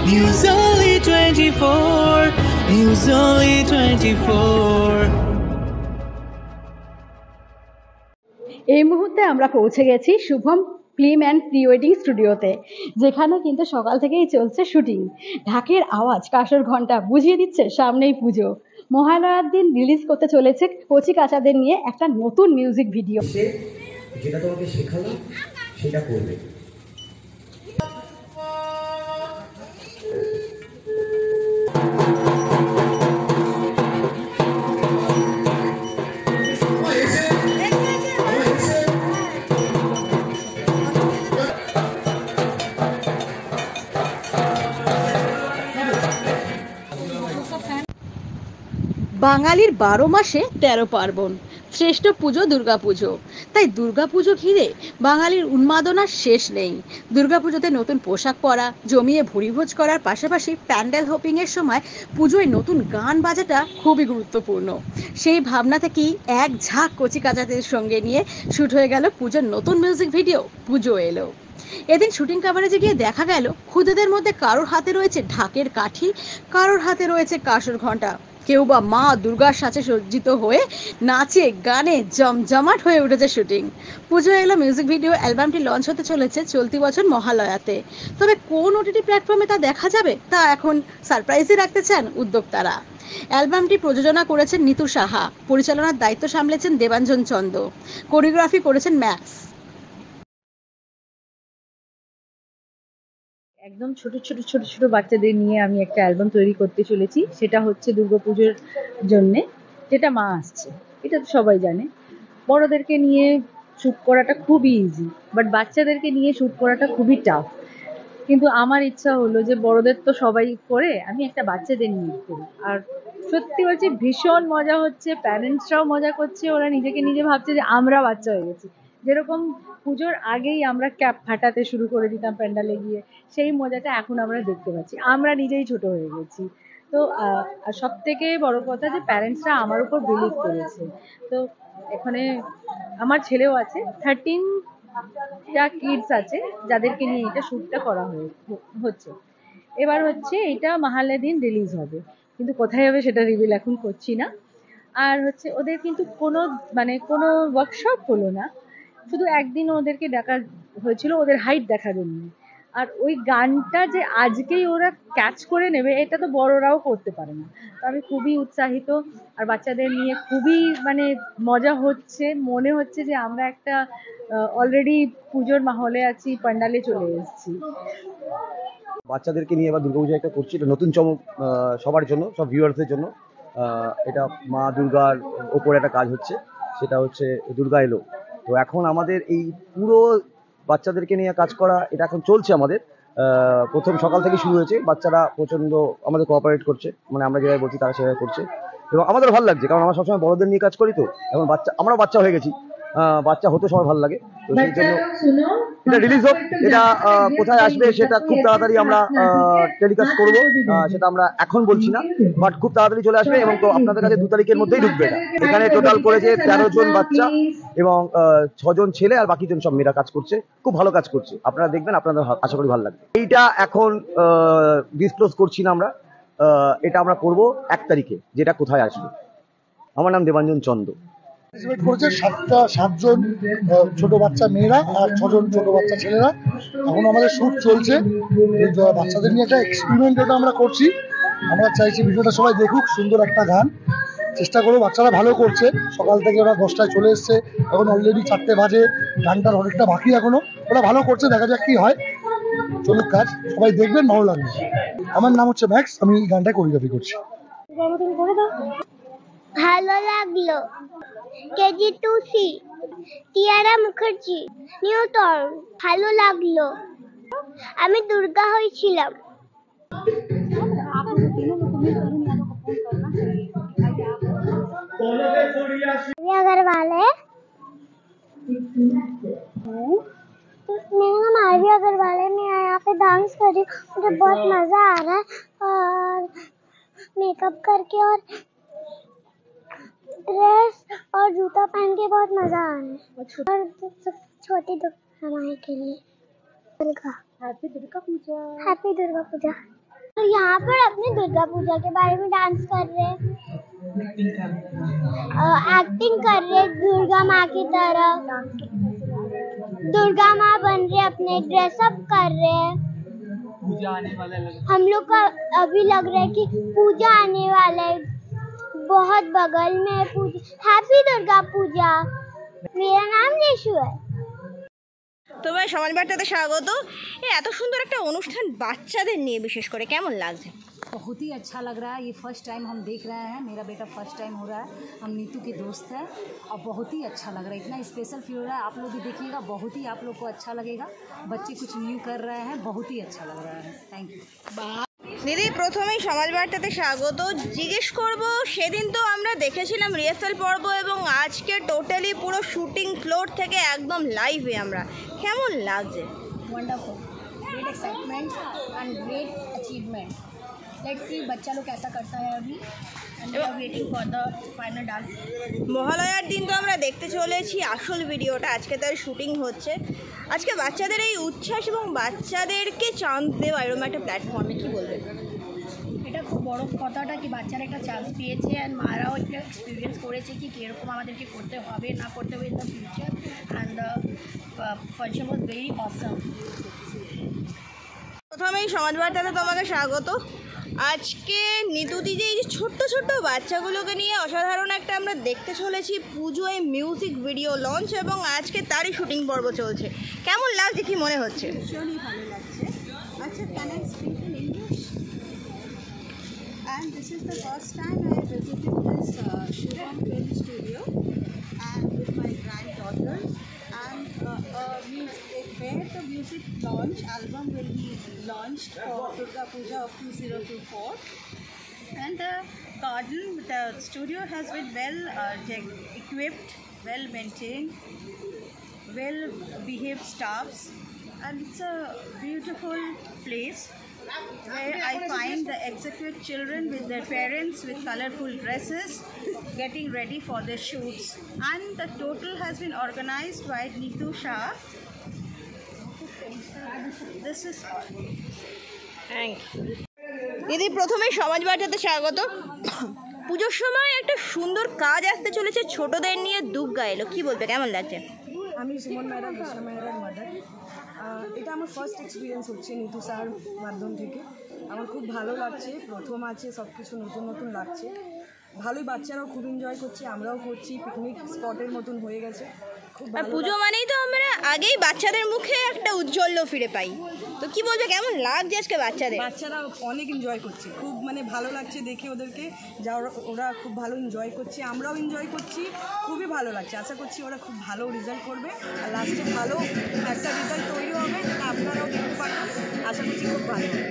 News Only 24. News Only 24. এই মুহূর্তে আমরা পৌঁছে গেছি Shubham film and pre wedding স্টুডিওতে, যেখানে কিন্তু সকাল থেকেই চলছে শুটিং। ঢাকের আওয়াজ, কাঁসর ঘন্টা বুঝিয়ে দিচ্ছে সামনেই পুজো। মহালয়ার দিন রিলিজ করতে চলেছে কচি কাঁচাদের নিয়ে একটা নতুন মিউজিক ভিডিও। যেটা তোমাকে শেখালো সেটা করবে। বাঙালির 12 মাসে 13 পার্বণ, শ্রেষ্ঠ পুজো দুর্গাপুজো। তাই দুর্গাপুজো ঘিরে বাঙালির উন্মাদনার শেষ নেই। দুর্গাপুজোতে নতুন পোশাক পরা, জমিয়ে ভুরিভোজ করার পাশাপাশি প্যান্ডেল হোপিংয়ের সময় পুজোয় নতুন গান বাজাটা খুবই গুরুত্বপূর্ণ। সেই ভাবনা থেকেই এক ঝাঁক কচি কাচাদের সঙ্গে নিয়ে শ্যুট হয়ে গেল পুজোর নতুন মিউজিক ভিডিও পুজো এলো। এদিন শুটিং কাভারেজে গিয়ে দেখা গেল খুদেদের মধ্যে কারোর হাতে রয়েছে ঢাকের কাঠি, কারোর হাতে রয়েছে কাঁসর ঘণ্টা, কেউ বা মা দুর্গার সাথে সজ্জিত হয়ে নাচে গানে জমজমাট হয়ে উঠেছে শুটিং। পুজো এলো মিউজিক ভিডিও অ্যালবামটি লঞ্চ হতে চলেছে চলতি বছর মহালয়াতে। তবে কোন ওটিটি প্ল্যাটফর্মে তা দেখা যাবে তা এখন সারপ্রাইজই রাখতে চান উদ্যোক্তারা। অ্যালবামটি প্রযোজনা করেছেন নিতু সাহা, পরিচালনার দায়িত্ব সামলেছেন দেবাঞ্জন চন্দ, কোরিওগ্রাফি করেছেন ম্যাক্স। একদম ছোট ছোট ছোট ছোট বাচ্চাদের নিয়ে আমি একটা অ্যালবাম তৈরি করতে চলেছি। সেটা হচ্ছে দুর্গাপুজোর জন্যে, যেটা মা আসছে, এটা তো সবাই জানে। বড়দেরকে নিয়ে শ্যুট করাটা খুবই ইজি, বাট বাচ্চাদেরকে নিয়ে শ্যুট করাটা খুবই টাফ। কিন্তু আমার ইচ্ছা হলো যে বড়দের তো সবাই করে, আমি একটা বাচ্চাদের নিয়ে করি। আর সত্যি বলছি ভীষণ মজা হচ্ছে, প্যারেন্টসরাও মজা করছে, ওরা নিজেকে নিজে ভাবছে যে আমরা বাচ্চা হয়ে গেছি। যেরকম পুজোর আগেই আমরা ক্যাপ ফাটাতে শুরু করে দিতাম প্যান্ডালে গিয়ে, সেই মজাটা এখন আমরা দেখতে পাচ্ছি, আমরা নিজেই ছোট হয়ে গেছি। তো আর সব থেকে বড় কথা যে প্যারেন্টসরা আমার উপর বিলিভ করেছে। তো এখানে আমার ছেলেও আছে, 13টা কিডস আছে যাদেরকে নিয়ে এটা শ্যুটটা করা হচ্ছে। এবার হচ্ছে এটা মহালয়ার দিন রিলিজ হবে, কিন্তু কোথায় হবে সেটা রিভিল এখন করছি না। আর হচ্ছে ওদের কিন্তু কোনো ওয়ার্কশপ হলো না, শুধু একদিন ওদেরকে ডাকা হয়েছিল ওদের হাইট দেখার জন্য। আর ওই গানটা যে আজকেই ওরা ক্যাচ করে নেবে এটা তো বড়রাও করতে পারে না। তো আমি খুবই উৎসাহিত, আর বাচ্চাদের নিয়ে খুবই মজা হচ্ছে। মনে হচ্ছে যে আমরা একটা অলরেডি পুজোর মাহলে আছি, প্যান্ডালে চলে এসেছি। বাচ্চাদেরকে নিয়ে এবার দুর্গাপুজো একটা করছি, এটা নতুন চমক সবার জন্য, সব ভিউয়ার্সদের জন্য। এটা মা দুর্গার ওপর একটা কাজ হচ্ছে, সেটা হচ্ছে দুর্গা এলো। তো এখন আমাদের এই পুরো বাচ্চাদেরকে নিয়ে কাজ করা, এটা এখন চলছে আমাদের। প্রথম সকাল থেকে শুরু হয়েছে, বাচ্চারা প্রচণ্ড আমাদের কোঅপারেট করছে, মানে আমরা যেভাবে বলছি তারা সেভাবে করছে, এবং আমাদের ভালো লাগছে, কারণ আমরা সবসময় বড়দের নিয়ে কাজ করি। তো এখন আমরাও বাচ্চা হয়ে গেছি, বাচ্চা হতে সবার ভালো লাগে। তো সেই জন্য এটা রিলিজ হোক, এটা কোথায় আসবে সেটা খুব তাড়াতাড়ি আমরা টেলিকাস্ট করবো, সেটা আমরা এখন বলছি না, বাট খুব তাড়াতাড়ি চলে আসবে, এবং তো আপনাদের কাছে 2 তারিখের মধ্যেই ঢুকবে। এখানে টোটাল করেছে 13 জন বাচ্চা এবং 6 জন ছেলে, আর বাকি জন সব মেয়েরা কাজ করছে, খুব ভালো কাজ করছে। আপনারা দেখবেন, আপনাদের আশা করি ভালো লাগবে। এইটা এখন ডিসক্লোজ করছি না আমরা, এটা আমরা করবো 1 তারিখে, যেটা কোথায় আসবে। আমার নাম দেবাঞ্জন চন্দ। করেছে 7জন ছোট বাচ্চা মেয়েরা আর 6 জন ছোট বাচ্চা ছেলেরা। এখন আমাদের শুট চলছে, বাচ্চাদের নিয়ে একটা এক্সপেরিমেন্ট এটা আমরা করছি। আমরা চাইছি ভিডিওটা সবাই দেখুক, সুন্দর একটা গান চেষ্টা করবো। বাচ্চারা ভালো করছে, সকাল থেকে ওরা 10টায় চলে এসছে, এখন অলরেডি 4টে বাজে, গানটার অনেকটা বাকি এখনো, ওরা ভালো করছে, দেখা যাক কি হয়। চলুক কাজ, সবাই দেখবেন, ভালো লাগবে। আমার নাম হচ্ছে ম্যাক্স, আমি এই গানটা কোরিওগ্রাফি করছি। ভালো লাগলো। KG2C, টিয়ারা Mukherjee, Newton. ভালো লাগলো, আমি দুর্গা হয়েছিলাম। अगर वाले मेरा नाम आरवी अग्रवाल है। मैं यहाँ पे डांस कर रही हूँ, मुझे बहुत मजा आ रहा है, और मेकअप करके और ड्रेस और जूता पहन के बहुत मजा आ रहा है। और छोटी दुर्गा हमारे के लिए हैप्पी दुर्गा पूजा। हैप्पी दुर्गा पूजा। और यहाँ पर अपनी दुर्गा पूजा के बारे में डांस कर रहे हैं, एक्टिंग कर रहे हैं दुर्गा माँ की तरह, दुर्गा माँ बन रहे, अपने ड्रेसअप कर रहे हैं। हम लोग का अभी लग रहा है कि पूजा आने वाला है, बहुत बगल में है पूजा। हैप्पी दुर्गा पूजा। मेरा नाम यशु है। তোমার সমাজ বার্তাতে স্বাগত। এত সুন্দর একটা অনুষ্ঠান বাচ্চাদের নিয়ে বিশেষ করে কেমন লাগছে? बहुत ही अच्छा लग रहा है। ये फर्स्ट टाइम हम देख रहे हैं, मेरा बेटा फर्स्ट टाइम हो रहा है। हम नीतू के दोस्त हैं और बहुत ही अच्छा लग रहा है, इतना स्पेशल फील हो रहा है। आप लोग भी देखिएगा, बहुत ही आप लोग को अच्छा लगेगा। बच्चे कुछ न्यू कर रहे हैं, बहुत ही अच्छा लग रहा है। Thank you. দিদি প্রথমেই সমাজ বার্তাতে স্বাগত। জিজ্ঞেস করব, সেদিন তো আমরা দেখেছিলাম রিহার্সাল পর্ব এবং আজকে টোটালি পুরো শুটিং ফ্লোর থেকে একদম লাইভে আমরা, কেমন লাগছে? Wonderful, great excitement and great achievement. Let's see बच्चा लोग कैसा करता है अभी, and we are waiting for the final dance. মহালয়ার দিন তো আমরা দেখতে চলেছি আসল ভিডিওটা, আজকে তার শুটিং হচ্ছে। আজকে বাচ্চাদের এই উচ্ছ্বাস এবং বাচ্চাদেরকে চান্স দেওয়া এরকম একটা প্ল্যাটফর্মে কী বলবেন? এটা খুব বড় কথাটা কি বাচ্চারা একটা চান্স পেয়েছে অ্যান্ড মারাও একটা এক্সপিরিয়েন্স করেছে কি কীরকম আমাদেরকে করতে হবে না করতে হবে in the future, and the function was very awesome. প্রথমেই সমাজ বার্তাতে তোমাকে স্বাগত। আজকে নিতু দিদি এই যে ছোট্ট ছোট্ট বাচ্চাগুলোকে নিয়ে অসাধারণ একটা আমরা দেখতে চলেছি পুজোয় মিউজিক ভিডিও লঞ্চ এবং আজকে তারই শুটিং পর্ব চলছে। কেমন লাগছে, কি মনে হচ্ছে? ভীষণই ভালো লাগছে। আচ্ছা, can I speak in English? And this is the first time I visited this Shubham Film Studio and with my granddaughters, and where the music launch album will be launched for Durga Puja of 2024. And the garden, the studio has been well equipped, well maintained, well behaved staffs, and it's a beautiful place where I find the executive children with their parents with colorful dresses getting ready for their shoots, and the total has been organized by Neetu Shah. This is all. Thank you দিদি। প্রথমেই সমাজ বার্তাতে স্বাগত। পুজোর সময় একটা সুন্দর কাজ আসতে চলেছে ছোটদের নিয়ে, দুর্গা এলো, কি বলবে, কেমন লাগছে? আমি সুমন মেহরা, কৃষ্ণ মেহরার মাদার। এটা আমার ফার্স্ট এক্সপিরিয়েন্স হচ্ছে নিতু স্যার মাধ্যম থেকে। আমার খুব ভালো লাগছে, প্রথম আছে, সব কিছু নতুন নতুন লাগছে, ভালোই। বাচ্চারাও খুব এনজয় করছে, আমরাও করছি, পিকনিক স্পটের মতন হয়ে গেছে। পুজো মানেই তো আমরা আগেই বাচ্চাদের মুখে একটা উজ্জ্বল ফিরে পাই, তো কি বলবে, কেমন লাগছে আজকে বাচ্চাদের? বাচ্চারা অনেক এনজয় করছে, খুব মানে ভালো লাগছে দেখে ওদেরকে, যা ওরা খুব ভালো এনজয় করছে, আমরাও এনজয় করছি, খুবই ভালো লাগছে। আশা করছি ওরা খুব ভালো রেজাল্ট করবে আর লাস্টে ভালো একটা রেজাল্ট তৈরি হবে, আপনারাও দেখতে পারবেন। আশা করছি খুব ভালো হবে।